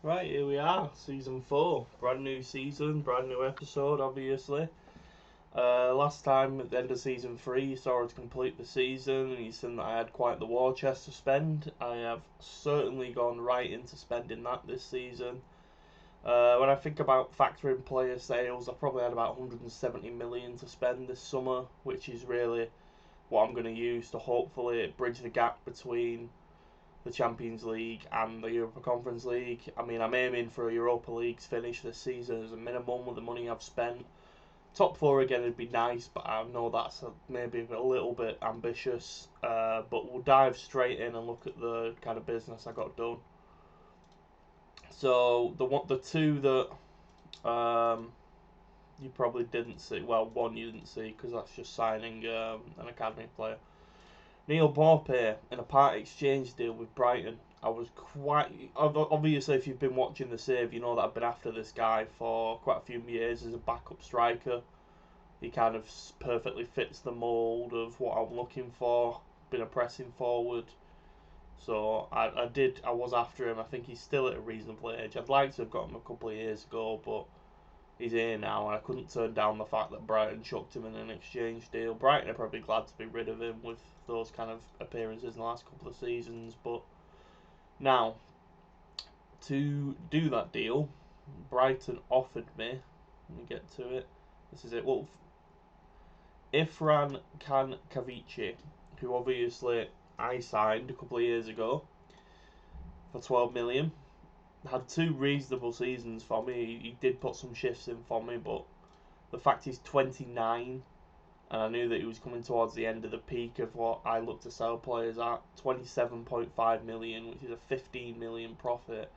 Right, here we are, season 4. Brand new season, brand new episode, obviously. Last time at the end of season 3, you saw us complete the season, and you seen that I had quite the war chest to spend. I have certainly gone right into spending that this season. When I think about factoring player sales, I probably had about 170 million to spend this summer, which is really what I'm going to use to hopefully bridge the gap between the Champions League and the Europa Conference League. I mean, I'm aiming for a Europa League's finish this season as a minimum with the money I've spent. Top 4 again would be nice, but I know that's maybe a little bit ambitious. But we'll dive straight in and look at the kind of business I got done. So the two that you probably didn't see, well, one you didn't see because that's just signing an academy player. Neil Maupay in a part exchange deal with Brighton. I was quite obviously, if you've been watching the save, you know that I've been after this guy for quite a few years as a backup striker. He kind of perfectly fits the mould of what I'm looking for. Been a pressing forward, so I was after him. I think he's still at a reasonable age. I'd like to have got him a couple of years ago, but he's here now, and I couldn't turn down the fact that Brighton chucked him in an exchange deal. Brighton are probably glad to be rid of him with those kind of appearances in the last couple of seasons. But now, to do that deal, Brighton offered me, let me get to it, this is it, well, Ifran Kankavici, who obviously I signed a couple of years ago for 12 million. Had 2 reasonable seasons for me. He did put some shifts in for me, but the fact he's 29, and I knew that he was coming towards the end of the peak of what I look to sell players at, 27.5 million, which is a 15 million profit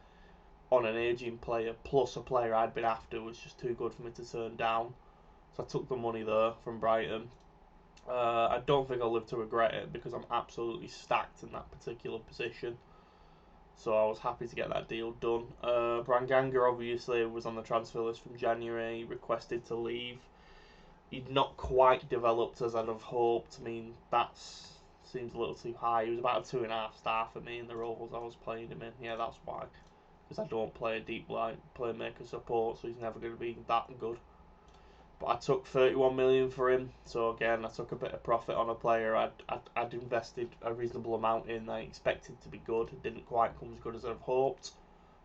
on an aging player, plus a player I'd been after, was just too good for me to turn down. So I took the money there from Brighton. I don't think I'll live to regret it because I'm absolutely stacked in that particular position. So I was happy to get that deal done. Branganga obviously was on the transfer list from January, requested to leave. He'd not quite developed as I'd have hoped. I mean, that seems a little too high. He was about a 2.5 star for me in the roles I was playing him in. Yeah, that's why. Because I don't play a deep line playmaker support, so he's never going to be that good. But I took 31 million for him, so again, I took a bit of profit on a player I'd invested a reasonable amount in. I expected to be good. It didn't quite come as good as I'd hoped.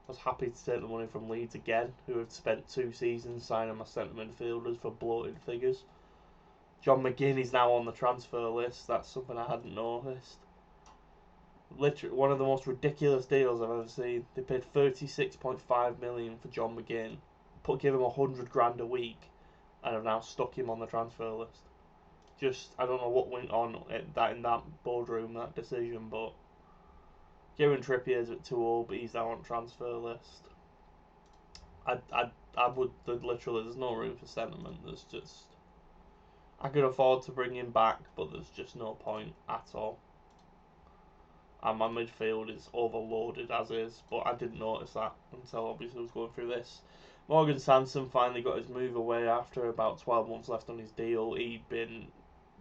I was happy to take the money from Leeds again, who had spent 2 seasons signing my centre midfielders for bloated figures. John McGinn is now on the transfer list. That's something I hadn't noticed. Literally one of the most ridiculous deals I've ever seen. They paid 36.5 million for John McGinn, give him 100 grand a week, and have now stuck him on the transfer list. Just, I don't know what went on in that boardroom, that decision, but Kieran Trippier's at 2-0, but he's now on transfer list. I would literally, there's no room for sentiment. There's just, I could afford to bring him back, but there's just no point at all. And my midfield is overloaded as is, but I didn't notice that until obviously I was going through this. Morgan Sanson finally got his move away after about 12 months left on his deal. He'd been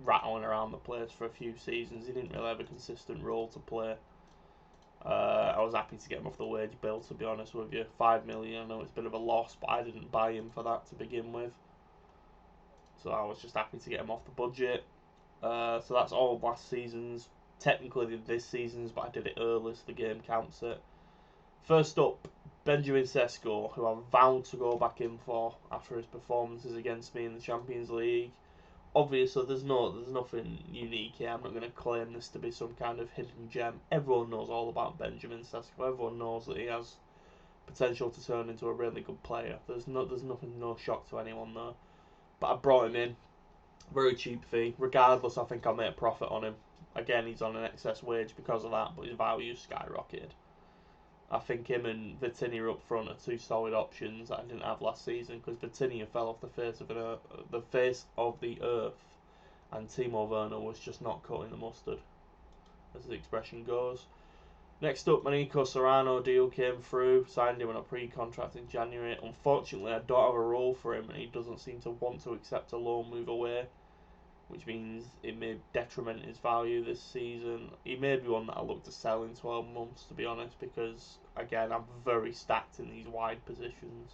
rattling around the place for a few seasons. He didn't really have a consistent role to play. I was happy to get him off the wage bill, to be honest with you. 5 million, I know it's a bit of a loss, but I didn't buy him for that to begin with. So I was just happy to get him off the budget. So that's all of last season's. Technically this season's, but I did it early, so the game counts it. First up, Benjamin Sesko, who I vowed to go back in for after his performances against me in the Champions League. Obviously, there's nothing unique here. I'm not going to claim this to be some kind of hidden gem. Everyone knows all about Benjamin Sesko. Everyone knows that he has potential to turn into a really good player. There's nothing, no shock to anyone there. But I brought him in, very cheap fee. Regardless, I think I'll make a profit on him. Again, he's on an excess wage because of that, but his value skyrocketed. I think him and Vitinha up front are 2 solid options that I didn't have last season because Vitinha fell off the face of the earth, and Timo Werner was just not cutting the mustard, as the expression goes. Next up, Manico Serrano deal came through, signed him on a pre-contract in January. Unfortunately, I don't have a role for him, and he doesn't seem to want to accept a loan move away, which means it may detriment his value this season. He may be one that I look to sell in 12 months, to be honest, because again, I'm very stacked in these wide positions.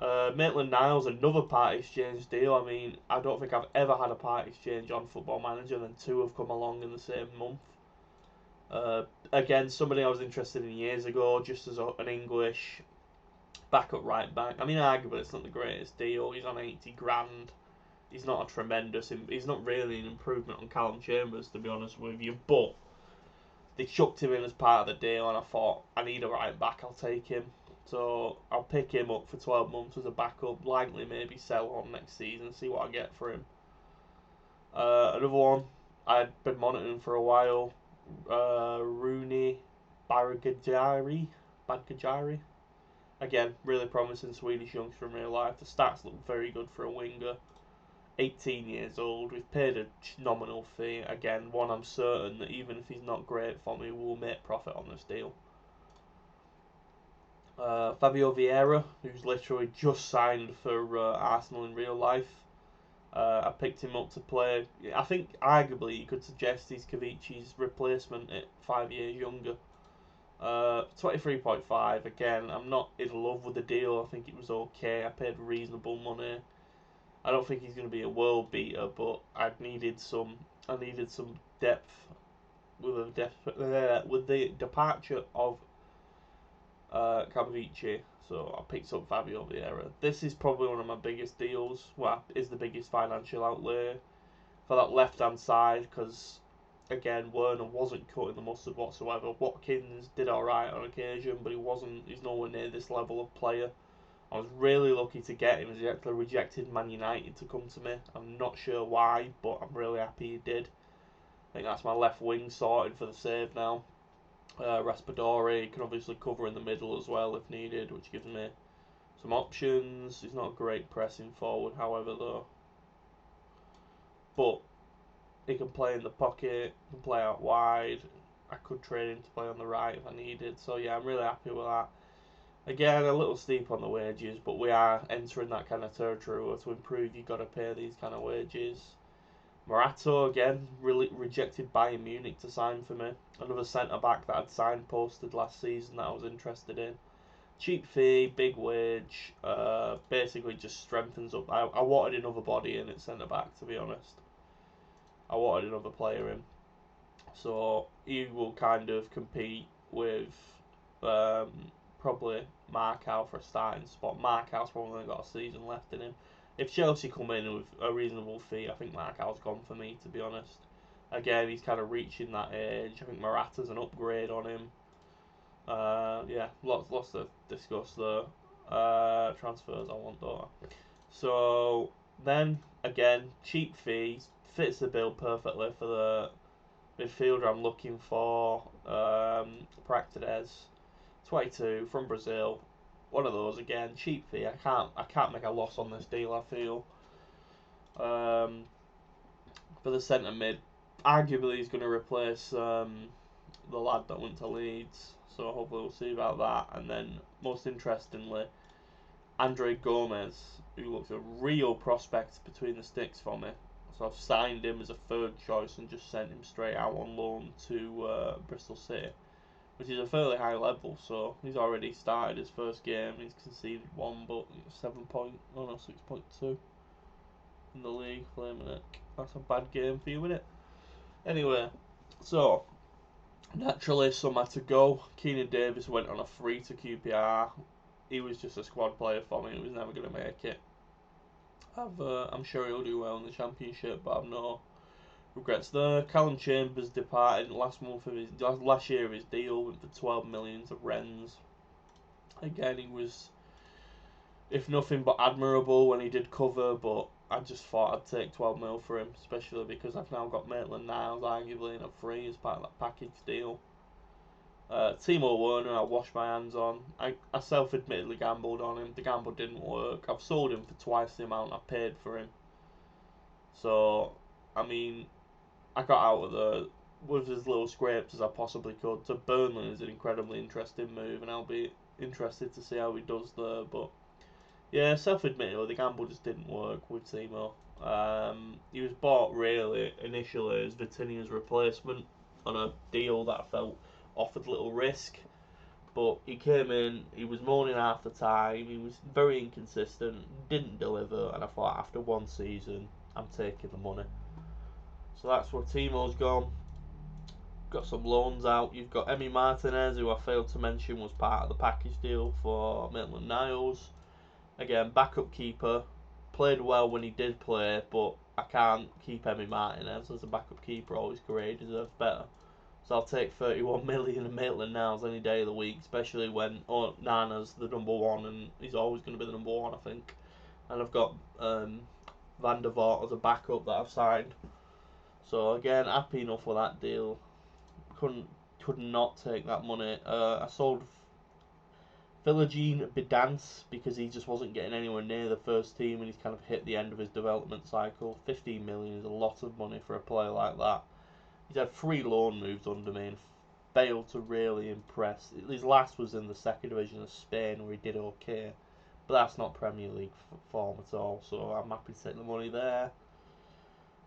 Maitland-Niles, another part exchange deal. I mean, I don't think I've ever had a part exchange on Football Manager, and then two have come along in the same month. Again, somebody I was interested in years ago, just as an English backup right back. I mean, arguably it's not the greatest deal. He's on 80 grand. He's not a tremendous. He's not really an improvement on Callum Chambers, to be honest with you. But they chucked him in as part of the deal, and I thought, I need a right back. I'll take him. So I'll pick him up for 12 months as a backup. Likely maybe sell on next season, see what I get for him. Another one I'd been monitoring for a while. Rooney Badgajari. Again, really promising Swedish youngster in real life. The stats look very good for a winger. 18 years old. We've paid a nominal fee. Again, one I'm certain that even if he's not great for me, we'll make profit on this deal. Fabio Vieira, who's literally just signed for Arsenal in real life. I picked him up to play. I think arguably you could suggest he's Kavici's replacement at 5 years younger. 23.5. Again, I'm not in love with the deal. I think it was okay. I paid reasonable money. I don't think he's going to be a world beater, but I needed some depth with the departure of Kavici. So I picked up Fabio Vieira. This is probably one of my biggest deals. Well, is the biggest financial outlay for that left-hand side, because again, Werner wasn't cutting the mustard whatsoever. Watkins did alright on occasion, but he's nowhere near this level of player. I was really lucky to get him, as he actually rejected Man United to come to me. I'm not sure why, but I'm really happy he did. I think that's my left wing sorted for the save now. Raspadori can obviously cover in the middle as well if needed, which gives me some options. He's not a great pressing forward, however, though. But he can play in the pocket, can play out wide. I could trade him to play on the right if I needed. So yeah, I'm really happy with that. Again, a little steep on the wages, but we are entering that kind of territory where to improve you've got to pay these kind of wages. Morato, again, really rejected Bayern Munich to sign for me. Another centre-back that I'd signposted last season that I was interested in. Cheap fee, big wage, basically just strengthens up. I wanted another body in at centre-back, to be honest. I wanted another player in. So he will kind of compete with probably Markow for a starting spot. Markow's probably only got a season left in him. If Chelsea come in with a reasonable fee, I think Markow's gone for me, to be honest. Again, he's kind of reaching that age. I think Morata's an upgrade on him. Yeah, lots to discuss there. Transfers I want, don't I? So then, again, cheap fees. Fits the bill perfectly for the midfielder I'm looking for. Praxedes, 22 from Brazil. One of those again, cheap fee. I can't make a loss on this deal, I feel. For the centre mid, arguably he's going to replace the lad that went to Leeds. So hopefully we'll see about that. And then most interestingly, Andre Gomez, who looks a real prospect between the sticks for me. So I've signed him as a third choice and just sent him straight out on loan to Bristol City, which is a fairly high level. So he's already started his first game. He's conceded one, but 6.2 in the league. Flaming it. That's a bad game for you, isn't it? Anyway, so naturally some had to go. Keenan Davis went on a free to QPR. He was just a squad player for me. He was never going to make it. I'm sure he'll do well in the Championship, but I've no regrets there. Callum Chambers departed last year of his deal, went for 12 million to Rennes. Again, he was, if nothing but admirable when he did cover, but I just thought I'd take 12 mil for him, especially because I've now got Maitland-Niles arguably in a free as part of that package deal. Timo Werner, I washed my hands on. I self-admittedly gambled on him. The gamble didn't work. I've sold him for twice the amount I paid for him. So, I mean, I got out of there with as little scrapes as I possibly could. So Burnley is an incredibly interesting move, and I'll be interested to see how he does there. But yeah, self-admittedly, the gamble just didn't work with Timo. He was bought really initially as Vitinha's replacement on a deal that I felt offered little risk. But he came in, he was moaning half the time, he was very inconsistent, didn't deliver, and I thought after one season, I'm taking the money. So that's where Timo's gone. Got some loans out. You've got Emi Martinez, who I failed to mention was part of the package deal for Maitland-Niles. Again, backup keeper. Played well when he did play, but I can't keep Emi Martinez as a backup keeper. Always career deserves better. So I'll take 31 million and Maitland-Niles any day of the week, especially when Nana's the number one, and he's always going to be the number one, I think. And I've got Van der Vaart as a backup that I've signed. So again, happy enough with that deal. Could not take that money. I sold Philogene Bidance because he just wasn't getting anywhere near the first team, and he's kind of hit the end of his development cycle. 15 million is a lot of money for a player like that. He's had 3 loan moves under me and failed to really impress. His last was in the second division of Spain where he did okay, but that's not Premier League form at all, so I'm happy to take the money there.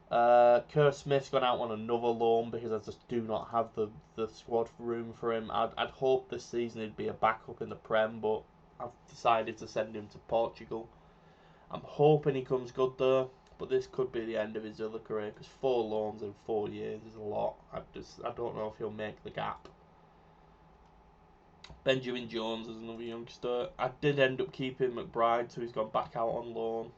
Kerr Smith's gone out on another loan because I just do not have the squad room for him. I'd hoped this season he'd be a backup in the Prem, but I've decided to send him to Portugal. I'm hoping he comes good there, but this could be the end of his other career because 4 loans in 4 years is a lot. I don't know if he'll make the gap. Benjamin Jones is another youngster. I did end up keeping McBride, so he's gone back out on loan.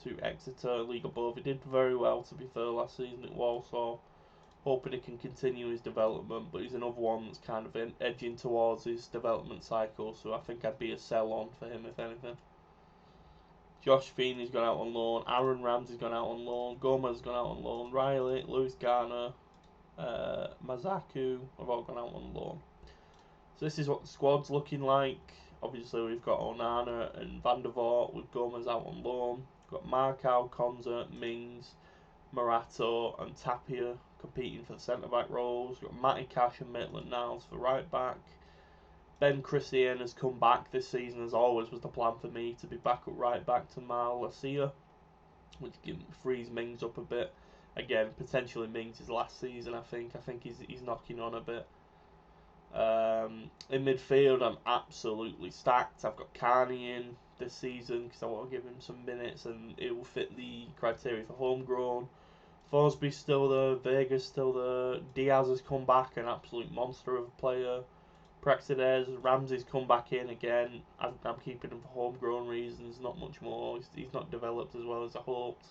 To Exeter, League above. He did very well, to be fair, last season at Walsall. Hoping he can continue his development, but he's another one that's kind of edging towards his development cycle, so I think I'd be a sell on for him, if anything. Josh Feeney's gone out on loan. Aaron Ramsey's gone out on loan. Gomez's gone out on loan. Riley, Lewis Garner, Mazaku have all gone out on loan. So this is what the squad's looking like. Obviously, we've got Onana and Van der Vaart with Gomez out on loan. We've got Markow, Konza, Mings, Morato and Tapia competing for the centre-back roles. We've got Matty Cash and Maitland-Niles for right-back. Ben Christian has come back this season, as always was the plan for me, to be back at right-back to Mal Lacia, which frees Mings up a bit. Again, potentially Mings' last season, I think. I think he's knocking on a bit. In midfield, I'm absolutely stacked. I've got Carney in this season because I want to give him some minutes and it will fit the criteria for homegrown. Forsby's still there, Vega's still there, Diaz has come back, an absolute monster of a player. Praxedes, Ramsey's come back in again. I'm keeping him for homegrown reasons, not much more. He's not developed as well as I hoped.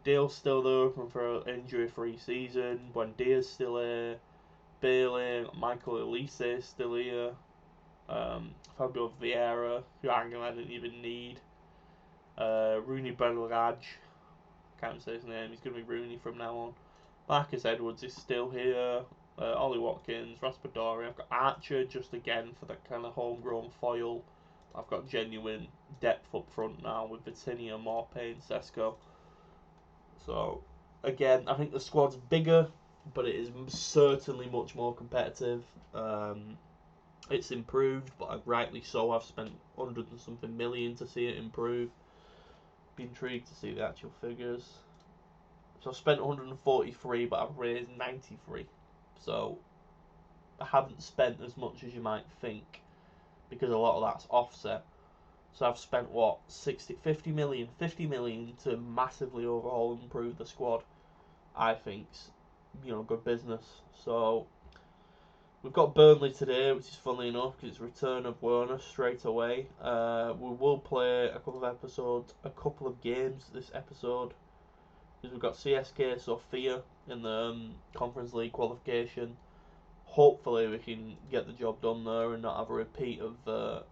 Dale's still there for an injury-free season. Buendia's still here. Bailey, Michael Elise still here. Fabio Vieira, who I didn't even need. Rooney Belraj, can't say his name, he's going to be Rooney from now on. Marcus Edwards is still here. Ollie Watkins, Raspadori. I've got Archer just again for that kind of homegrown foil. I've got genuine depth up front now with Vitinha, Morpe and Sesko. So, again, I think the squad's bigger, but it is certainly much more competitive. It's improved, but rightly so. I've spent 100 and something million to see it improve. Be intrigued to see the actual figures. So I've spent 143, but I've raised 93. So I haven't spent as much as you might think, because a lot of that's offset. So I've spent what, 50 million to massively overhaul and improve the squad. I think's, good business. So we've got Burnley today, which is funny enough because it's return of Werner straight away. We will play a couple of games this episode, because we've got CSK Sofia in the Conference League qualification. Hopefully we can get the job done there and not have a repeat of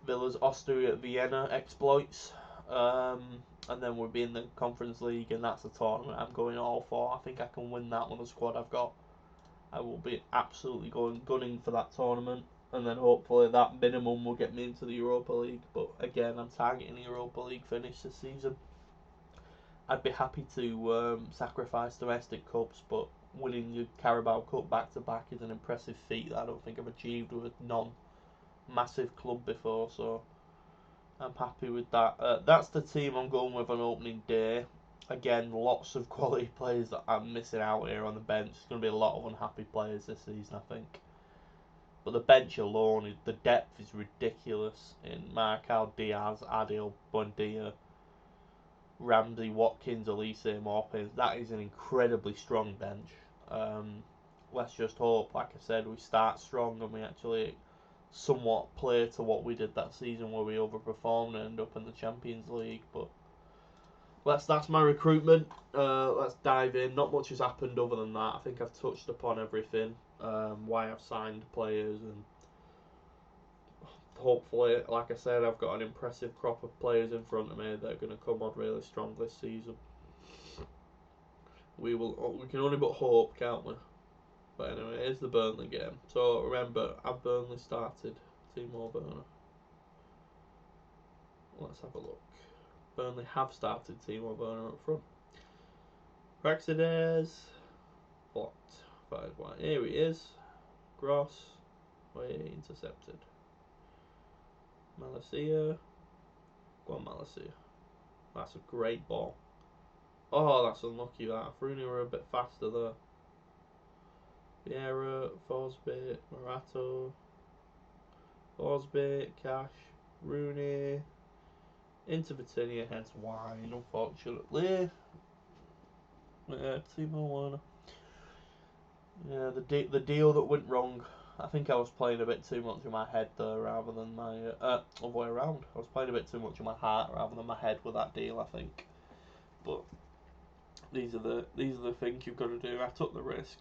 Villa's Austria Vienna exploits. And then we'll be in the Conference League, and that's a tournament I'm going all for. I think I can win that with the squad I've got. I will be absolutely gunning for that tournament, and then hopefully that minimum will get me into the Europa League. But again, I'm targeting the Europa League finish this season. I'd be happy to sacrifice domestic cups, but winning the Carabao Cup back-to-back is an impressive feat that I don't think I've achieved with a non-massive club before, so I'm happy with that. That's the team I'm going with on opening day. Again, lots of quality players that I'm missing out here on the bench. There's going to be a lot of unhappy players this season, I think. But the bench alone, the depth is ridiculous in Marcal, Diaz, Adil, Buendia, Ramsey, Watkins, Elise, Morpins. That is an incredibly strong bench. Let's just hope, like I said, we start strong and we actually somewhat play to what we did that season where we overperformed and end up in the Champions League. But that's my recruitment. Let's dive in. Not much has happened other than that. I think I've touched upon everything. Why I've signed players, and hopefully, like I said, I've got an impressive crop of players in front of me that are going to come on really strong this season. We can only but hope, can't we? But anyway, here's the Burnley game. So remember, have Burnley started? Timo Werner. Let's have a look. Burnley have started Timo Werner up front. Praxedes. Blocked. 5-1. Here he is. Gross. Way intercepted. Malacia. Go on, Malacia. That's a great ball. Oh, that's unlucky that. Rooney were a bit faster there. Vieira, Forsby, Morato, Forsby, Cash, Rooney, into Vitinha, heads wide, unfortunately. Timo Werner. Yeah, the deal that went wrong. I think I was playing a bit too much in my head there rather than my other way around. I was playing a bit too much in my heart rather than my head with that deal, I think. But these are the things you've got to do. I took the risk.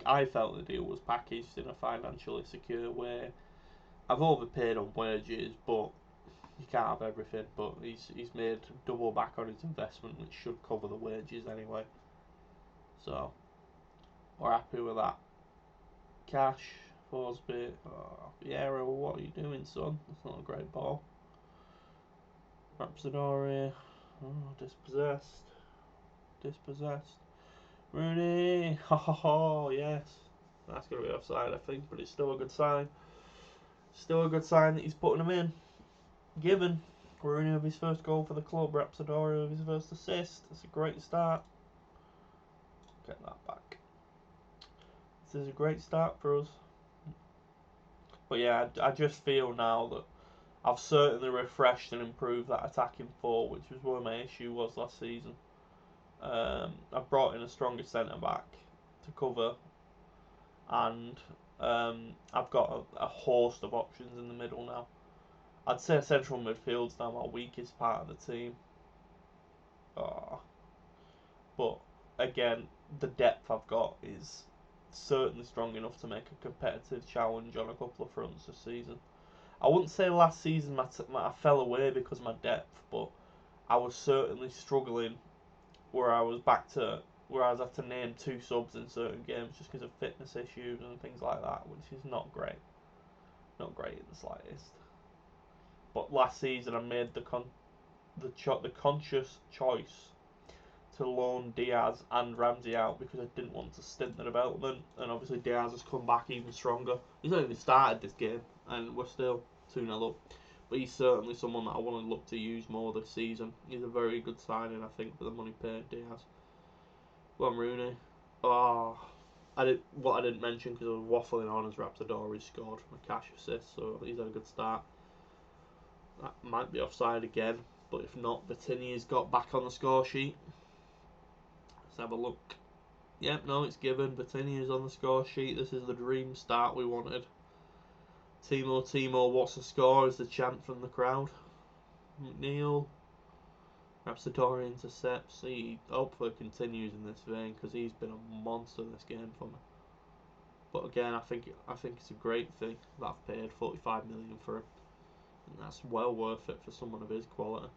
I felt the deal was packaged in a financially secure way. I've overpaid on wages, but you can't have everything. But he's made double back on his investment, which should cover the wages anyway. So we're happy with that. Cash, Forsby, Vieira, what are you doing, son? That's not a great ball. Rapsidori, dispossessed. Rooney, ho, yes. That's going to be offside, I think, but it's still a good sign. Still a good sign that he's putting him in. Given Rooney with his first goal for the club, Rapsidori with his first assist. That's a great start. Get that back. This is a great start for us. But yeah, I just feel now that I've certainly refreshed and improved that attacking four, which was where my issue was last season. I've brought in a stronger centre back to cover, and I've got a host of options in the middle now. I'd say central midfield's now my weakest part of the team. But again, the depth I've got is certainly strong enough to make a competitive challenge on a couple of fronts this season. I wouldn't say last season I fell away because of my depth, but I was certainly struggling where I was had to name 2 subs in certain games just because of fitness issues and things like that, which is not great. Not great in the slightest. But last season I made the conscious choice to loan Diaz and Ramsey out because I didn't want to stint the development, and obviously Diaz has come back even stronger. He's not even started this game, and we're still 2-0 up. But he's certainly someone that I want to look to use more this season. He's a very good signing, I think, for the money paid, Diaz. Go on, Rooney. What I didn't mention because I was waffling on as Rapsidori scored a cash assist, so he's had a good start. That might be offside again, but if not, Vitinha's got back on the score sheet. Let's have a look. Yep, no, it's given. Vitinha's on the score sheet. This is the dream start we wanted. Timo, what's the score? Is the chant from the crowd. McNeil. Rapsidori intercepts. He hopefully continues in this vein because he's been a monster this game for me. But again, I think it's a great thing that I've paid 45 million for him, and that's well worth it for someone of his quality.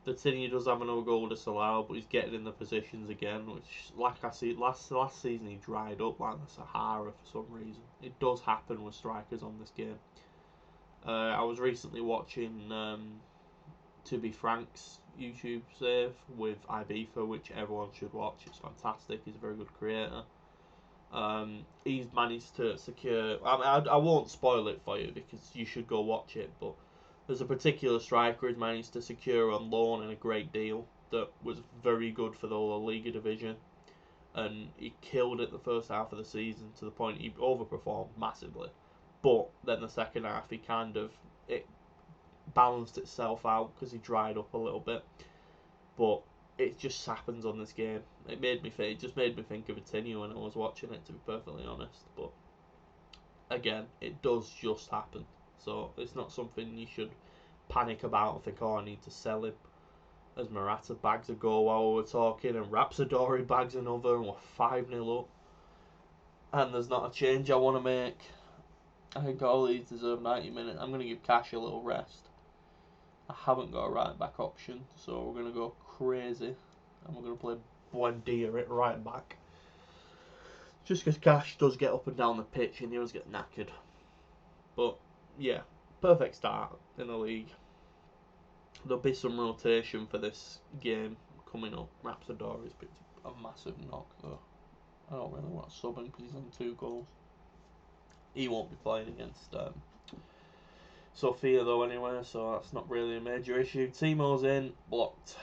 Vitinha does have another goal disallowed, but he's getting in the positions again, which, like I see, last season he dried up like the Sahara for some reason. It does happen with strikers on this game. I was recently watching To Be Frank's YouTube save with Ibiza, which everyone should watch. It's fantastic. He's a very good creator. He's managed to secure. I won't spoil it for you because you should go watch it, but there's a particular striker who's managed to secure on loan in a great deal that was very good for the La Liga division, and he killed it the first half of the season to the point he overperformed massively. But then the second half, it balanced itself out because he dried up a little bit. But it just happens on this game. It just made me think of Vitinha when I was watching it, to be perfectly honest. But again, it does just happen. So it's not something you should panic about and think, oh, I need to sell him. As Morata bags a goal while we were talking, and Rapsodori bags another, and we're 5-0 up. And there's not a change I want to make. I think all these deserve 90 minutes. I'm going to give Cash a little rest. I haven't got a right back option, so we're going to go crazy. And we're going to play Buendia at right back. Just because Cash does get up and down the pitch and he does get knackered. But, yeah, perfect start in the league. There'll be some rotation for this game coming up. Rapsodori's picked up a massive knock, though. I don't really want to sub him because he's on 2 goals. He won't be playing against Sofia, though, anyway, so that's not really a major issue. Timo's in, blocked.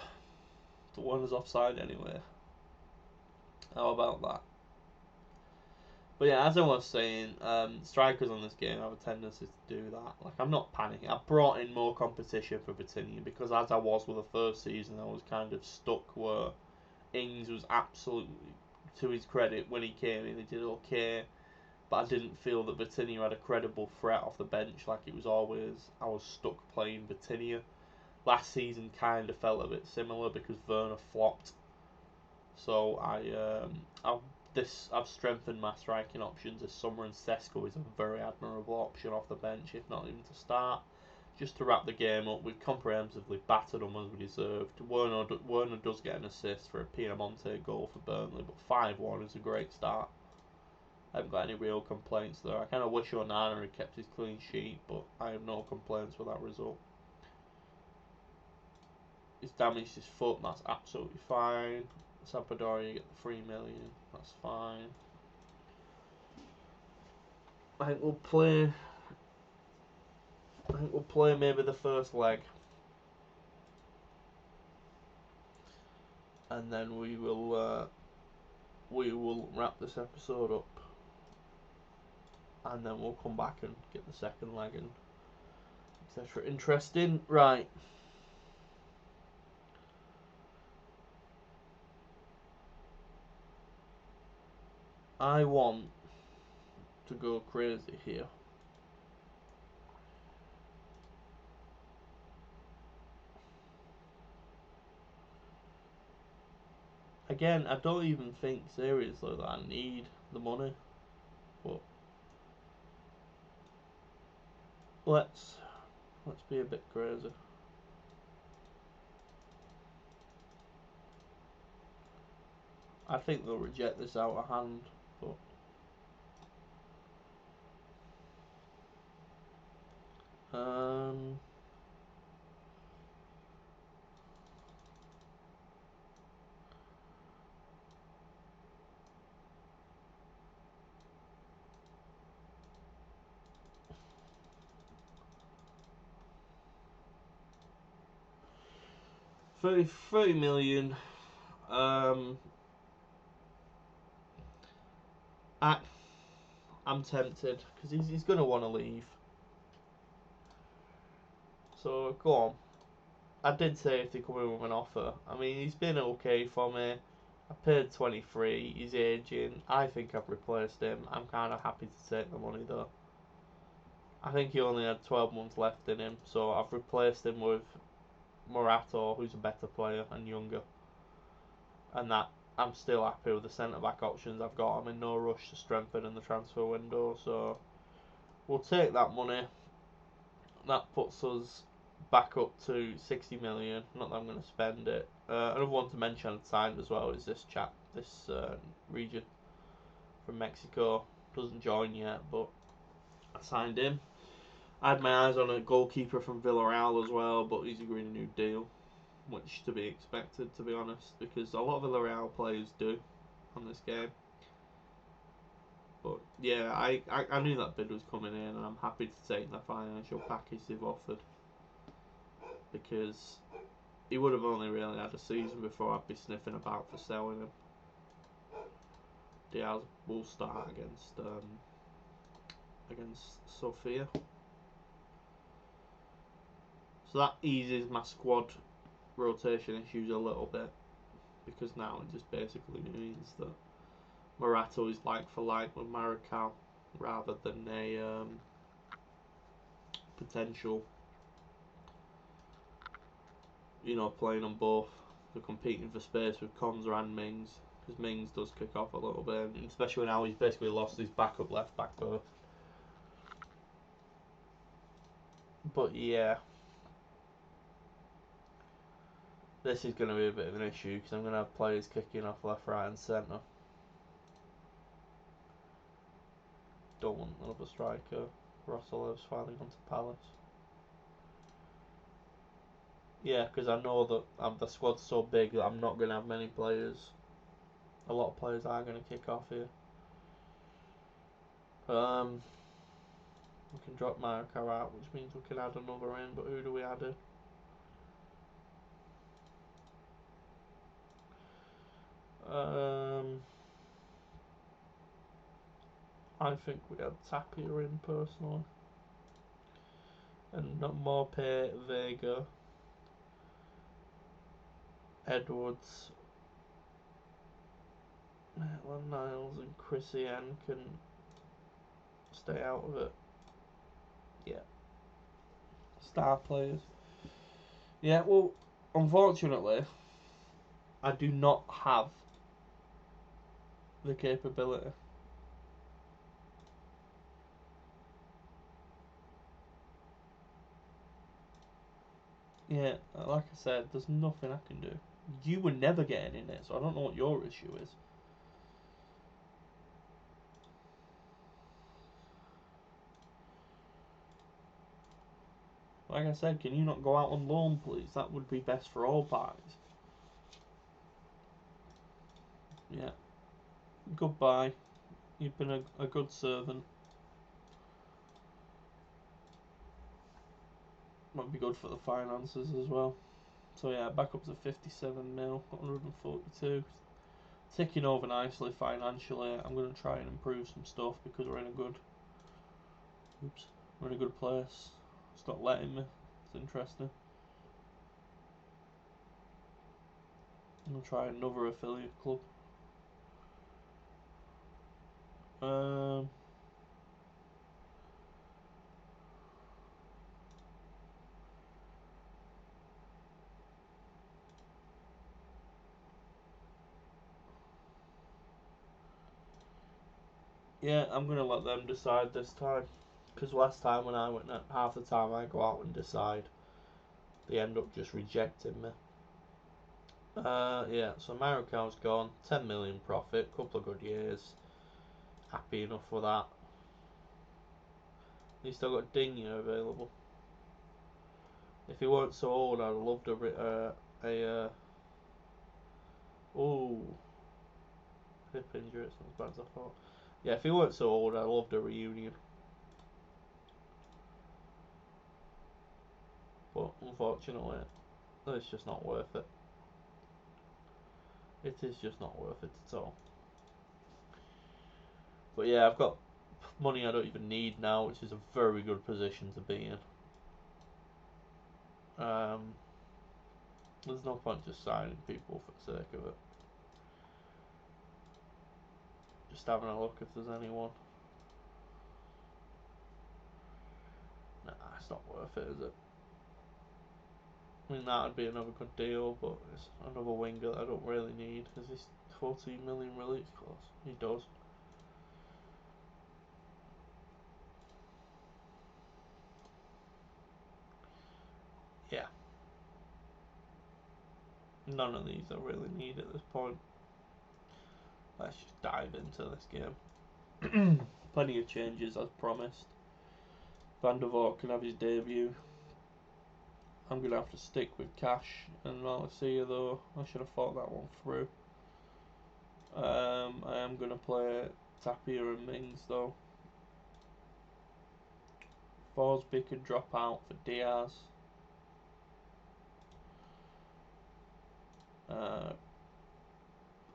The one is offside anyway. How about that? But yeah, as I was saying, strikers on this game have a tendency to do that. Like, I'm not panicking. I brought in more competition for Vitinha because, as I was with the first season, I was kind of stuck where Ings was absolutely, to his credit, when he came in, he did okay. But I didn't feel that Vitinha had a credible threat off the bench like it was always. I was stuck playing Vitinha. Last season kind of felt a bit similar because Werner flopped. So I've strengthened my striking options this summer, and Sesko is a very admirable option off the bench, if not even to start. Just to wrap the game up, we've comprehensively battered them as we deserved. Werner does get an assist for a Piemonte goal for Burnley, but 5-1 is a great start. I haven't got any real complaints there. I kind of wish Onana had kept his clean sheet, but I have no complaints with that result. He's damaged his foot, and that's absolutely fine. Sampdoria, you get the 3 million, that's fine. I think we'll play maybe the first leg, and then we will wrap this episode up, and then we'll come back and get the second leg and etc. Interesting, right? I want to go crazy here. Again, I don't even think seriously that I need the money, but let's be a bit crazy. I think they'll reject this out of hand, but $30 million. I'm tempted because he's going to want to leave. So go on. I did say if they come in with an offer. I mean, he's been okay for me. I paid 23. He's aging. I think I've replaced him. I'm kind of happy to take the money though. I think he only had 12 months left in him, so I've replaced him with Morata, who's a better player and younger. And that I'm still happy with the centre back options I've got. I'm in no rush to strengthen in the transfer window, so we'll take that money. That puts us back up to 60 million. Not that I'm going to spend it. Another one to mention at the time as well is this chap, this region from Mexico. Doesn't join yet, but I signed him. I had my eyes on a goalkeeper from Villarreal as well, but he's agreed a new deal, which to be expected, to be honest, because a lot of Villarreal players do on this game. But yeah, I knew that bid was coming in, and I'm happy to take the financial package they've offered, because he would have only really had a season before I'd be sniffing about for selling him. Diaz will start against Sofia. So that eases my squad rotation issues a little bit, because now it just basically means that Morata is like for like with Maricao rather than a potential, you know, playing on both. They're competing for space with Konza and Mings, because Mings does kick off a little bit, and especially now he's basically lost his backup left back both. But yeah, this is going to be a bit of an issue because I'm going to have players kicking off left, right, and centre. Don't want another striker. Rosselev's finally gone to Palace. Yeah, because I know that the squad's so big that I'm not going to have many players. A lot of players are going to kick off here. We can drop Maricao out, which means we can add another in, but who do we add in? I think we had Tapia in personally. And Morpé, Vega, Edwards, Maitland Niles and Christian can stay out of it. Yeah. Star players. Yeah, well, unfortunately, I do not have the capability. Yeah, like I said, there's nothing I can do. You were never getting in it, so I don't know what your issue is. Like I said, can you not go out on loan, please? That would be best for all parties. Yeah. Goodbye. You've been a good servant. Might be good for the finances as well. So yeah, back up to 57 mil, 142. Ticking over nicely financially. I'm going to try and improve some stuff because we're in a good... Oops. We're in a good place. It's not letting me. It's interesting. I'm going to try another affiliate club. Yeah, I'm going to let them decide this time. Because last time when I went, half the time I go out and decide, they end up just rejecting me. Yeah, so Maricao's gone, 10 million profit, couple of good years. Happy enough with that. He's still got Digne available. If he weren't so old, I'd have loved oh, hip injury. It's not as bad as I thought. Yeah, if he weren't so old, I'd loved a reunion. But unfortunately, it's just not worth it. It is just not worth it at all. But yeah, I've got money I don't even need now, which is a very good position to be in. There's no point just signing people for the sake of it. Just having a look if there's anyone. Nah, it's not worth it, is it? I mean, that'd be another good deal, but it's another winger that I don't really need. Is this 14 million release clause? He does. Yeah. None of these I really need at this point. Let's just dive into this game. Plenty of changes as promised. Van der Voort can have his debut. I'm going to have to stick with Cash and Malacia though. I should have thought that one through. I am going to play Tapia and Mings though. Forsby could drop out for Diaz.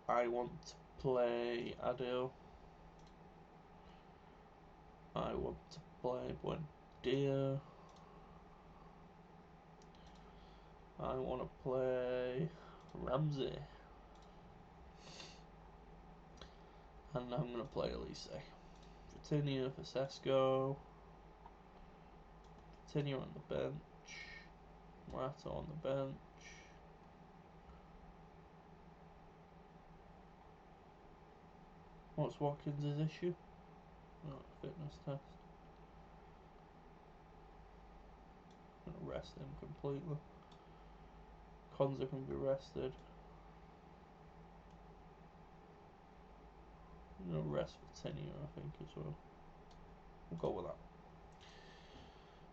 I want to play Adil. I want to play Buendia. I want to play Ramsey. And I'm going to play Elise. Vitinha for Sesko. Vitinha on the bench. Morata on the bench. What's Watkins' issue? Oh, fitness test. I'm going to rest him completely. Konza can be rested. I'm going to rest Vitinha, I think, as well. We'll go with that.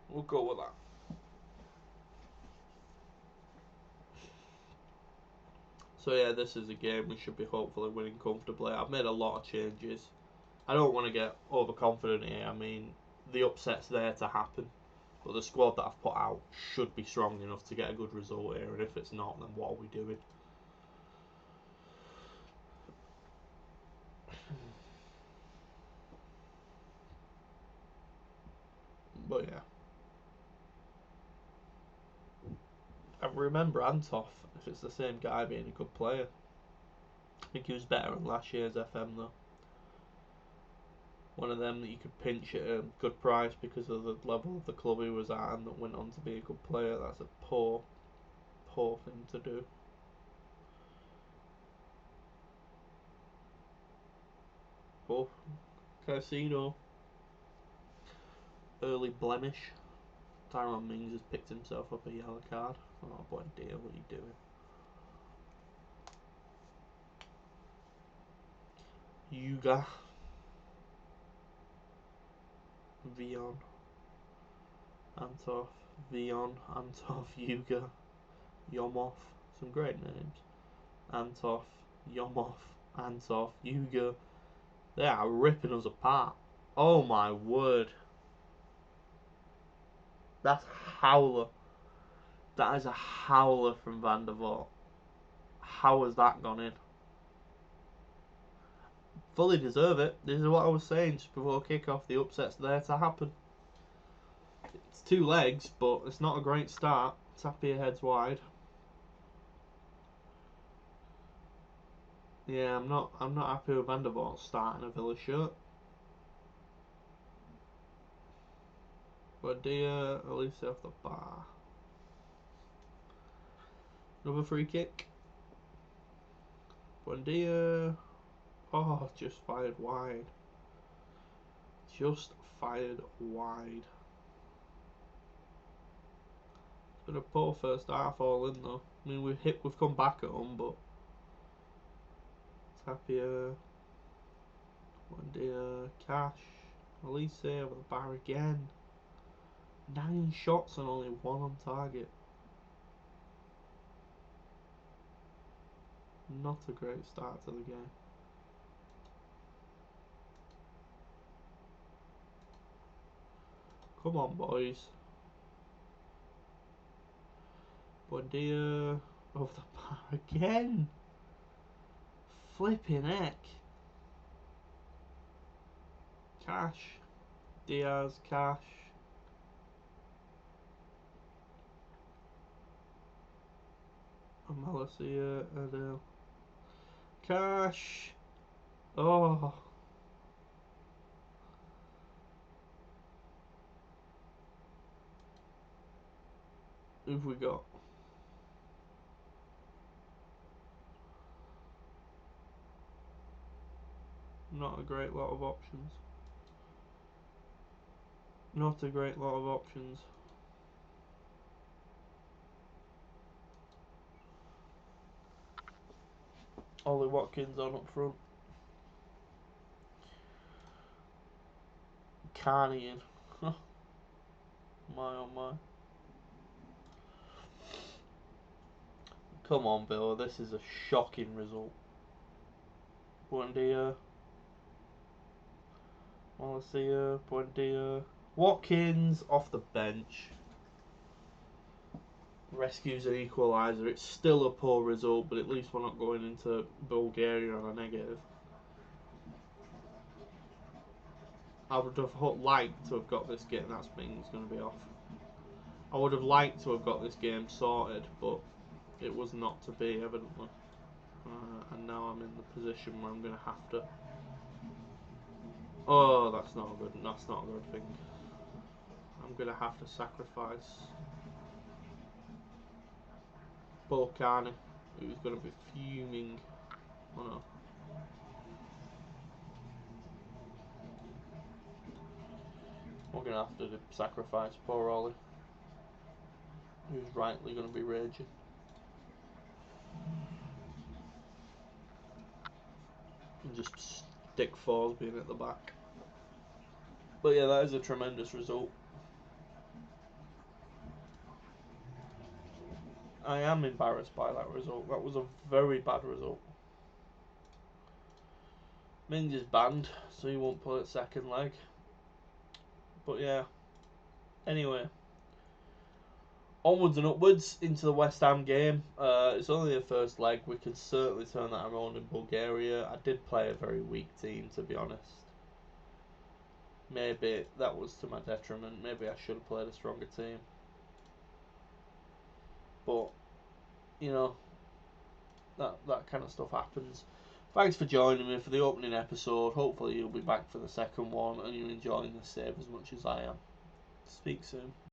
We'll go with that. So yeah, this is a game we should be hopefully winning comfortably. I've made a lot of changes. I don't want to get overconfident here. I mean, the upset's there to happen. But the squad that I've put out should be strong enough to get a good result here. And if it's not, then what are we doing? But yeah. I remember Antov, if it's the same guy, being a good player. I think he was better than last year's FM though. One of them that you could pinch at a good price because of the level of the club he was at and that went on to be a good player. That's a poor thing to do. Oh, Casino. Early blemish. Tyrone Mings has picked himself up a yellow card. Oh boy, dear, what are you doing? Yuga. Vion. Antov. Vion. Antov. Yuga. Yomov. Some great names. Antov. Yomov. Antov. Yuga. They are ripping us apart. Oh my word. That's howler. That is a howler from Van der Voort. How has that gone in? Fully deserve it. This is what I was saying just before kick-off. The upset's there to happen. It's 2 legs, but it's not a great start. Tapia heads wide. Yeah, I'm not happy with Van der Voort starting a Villa shirt. Buendia, Elise off the bar. Another free kick. Buendia. Oh, just fired wide. Just fired wide. It's been a poor first half all in though. I mean, we've come back at them, but Tapia, Buendia, Cash, Elise over the bar again. 9 shots and only 1 on target. Not a great start to the game. Come on, boys. Buendia over the bar again. Flipping heck. Cash. Diaz, Cash. Malacia, Adele. Cash. Oh. Who've we got? Not a great lot of options. Not a great lot of options. Ollie Watkins on up front. Carney in. My oh my. Come on, Bill. This is a shocking result. Buendia. Malacia. Buendia. Watkins off the bench. rescues an equaliser. It's still a poor result, but at least we're not going into Bulgaria on a negative. I would have liked to have got this game. That's Ming's going to be off. I would have liked to have got this game sorted, but it was not to be, evidently. And now I'm in the position where I'm going to have to... Oh, that's not good. That's not a good thing. I'm going to have to sacrifice Balkani, who's going to be fuming. Oh no. We're going to have to sacrifice poor Ollie, who's rightly going to be raging. And just stick Fours being at the back. But yeah, that is a tremendous result. I am embarrassed by that result. That was a very bad result. Mings is banned, so he won't play at second leg. But yeah. Anyway. Onwards and upwards into the West Ham game. It's only the first leg. We could certainly turn that around in Bulgaria. I did play a very weak team, to be honest. Maybe that was to my detriment. Maybe I should have played a stronger team. But, you know, that kind of stuff happens. Thanks for joining me for the opening episode. Hopefully you'll be back for the second one and you're enjoying the save as much as I am. Speak soon.